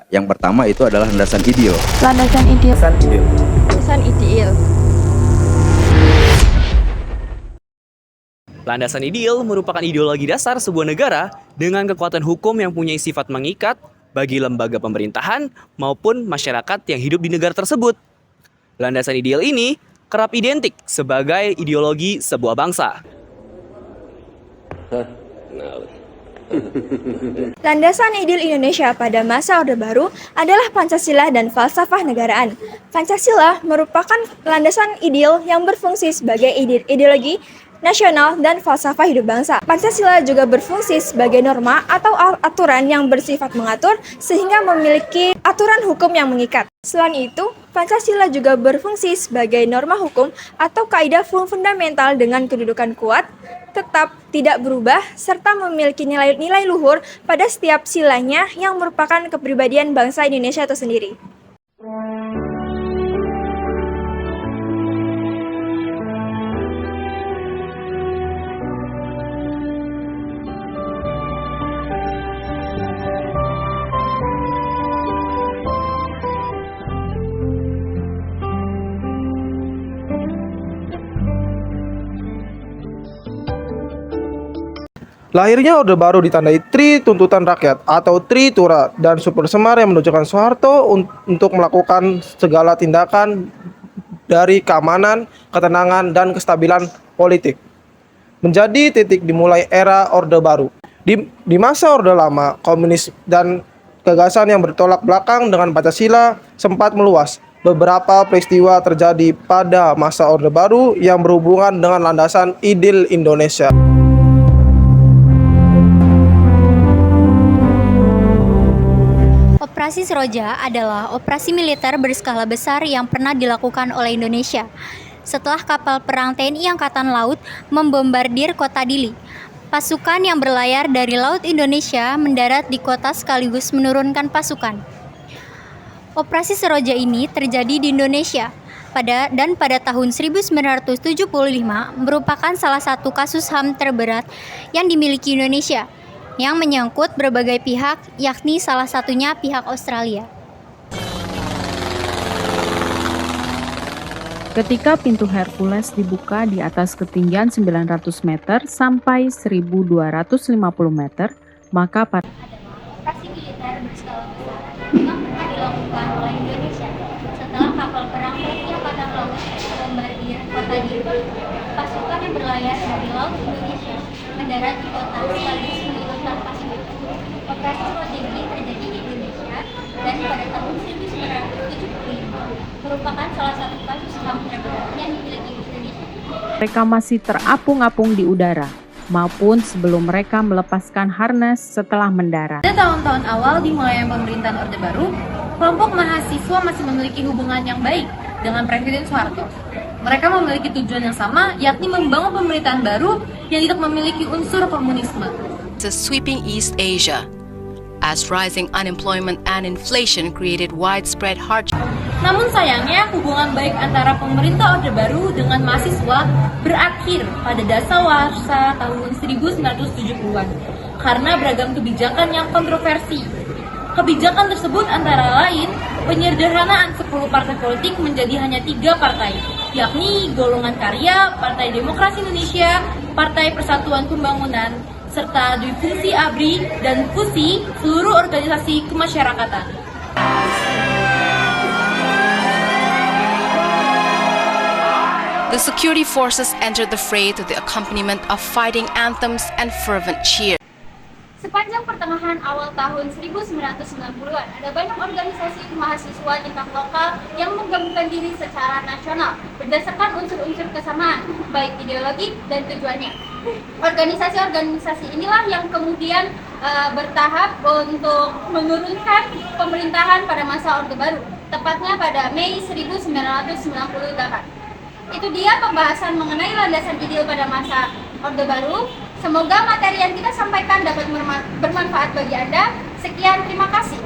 Yang pertama itu adalah landasan ideal. Landasan ideal. Landasan ideal. Landasan ideal merupakan ideologi dasar sebuah negara dengan kekuatan hukum yang punya sifat mengikat bagi lembaga pemerintahan maupun masyarakat yang hidup di negara tersebut. Landasan ideal ini kerap identik sebagai ideologi sebuah bangsa. Landasan ideal Indonesia pada masa Orde Baru adalah Pancasila dan falsafah negaraan. Pancasila merupakan landasan ideal yang berfungsi sebagai ideologi nasional dan falsafah hidup bangsa. Pancasila juga berfungsi sebagai norma atau aturan yang bersifat mengatur sehingga memiliki aturan hukum yang mengikat. Selain itu, Pancasila juga berfungsi sebagai norma hukum atau kaidah fundamental dengan kedudukan kuat, tetap tidak berubah, serta memiliki nilai-nilai luhur pada setiap silanya yang merupakan kepribadian bangsa Indonesia itu sendiri. Lahirnya Orde Baru ditandai Tri Tuntutan Rakyat atau Tri Tura dan Super Semar yang menunjukkan Soeharto untuk melakukan segala tindakan dari keamanan, ketenangan, dan kestabilan politik. Menjadi titik dimulai era Orde Baru. Di masa Orde Lama, komunis dan gagasan yang bertolak belakang dengan Pancasila sempat meluas. Beberapa peristiwa terjadi pada masa Orde Baru yang berhubungan dengan landasan ideal Indonesia. Operasi Seroja adalah operasi militer berskala besar yang pernah dilakukan oleh Indonesia setelah kapal perang TNI Angkatan Laut membombardir kota Dili. Pasukan yang berlayar dari Laut Indonesia mendarat di kota sekaligus menurunkan pasukan. Operasi Seroja ini terjadi di Indonesia pada tahun 1975 merupakan salah satu kasus HAM terberat yang dimiliki Indonesia, yang menyangkut berbagai pihak, yakni salah satunya pihak Australia. Ketika pintu Hercules dibuka di atas ketinggian 900 meter sampai 1250 meter, maka Operasi militer berskala besar yang pernah dilakukan oleh Indonesia setelah kapal perang TNI Angkatan Laut membombardir kota Dili. Pasukan yang berlayar dari Laut Indonesia mendarat di kota sekaligus menurunkan pasukan. Operasi Seroja ini terjadi di Indonesia dan pada tahun 1975 merupakan salah satu kasus HAM terberat yang dimiliki Indonesia. mereka masih terapung-apung di udara, maupun sebelum mereka melepaskan harness setelah mendarat. Pada tahun-tahun awal dimulai pemerintahan Orde Baru, kelompok mahasiswa masih memiliki hubungan yang baik dengan Presiden Soeharto. Mereka memiliki tujuan yang sama, yakni membangun pemerintahan baru yang tidak memiliki unsur komunisme. To sweeping East Asia, as rising unemployment and inflation created widespread hardship. Namun sayangnya, hubungan baik antara pemerintah Orde Baru dengan mahasiswa berakhir pada dasawarsa tahun 1970-an karena beragam kebijakan yang kontroversi. Kebijakan tersebut antara lain penyederhanaan 10 partai politik menjadi hanya 3 partai, yakni Golongan Karya, Partai Demokrasi Indonesia, Partai Persatuan Pembangunan, serta Divisi ABRI dan FUSI, seluruh organisasi kemasyarakatan. The security forces entered the fray to the accompaniment of fighting anthems and fervent cheers. Sepanjang pertengahan awal tahun 1990-an, ada banyak organisasi mahasiswa tingkat lokal yang menggabungkan diri secara nasional berdasarkan unsur-unsur kesamaan, baik ideologi dan tujuannya. Organisasi-organisasi inilah yang kemudian bertahap untuk menurunkan pemerintahan pada masa Orde Baru, tepatnya pada Mei 1998. Itu dia pembahasan mengenai landasan ideal pada masa Orde Baru. Semoga materi yang kita sampaikan dapat bermanfaat bagi Anda. Sekian, terima kasih.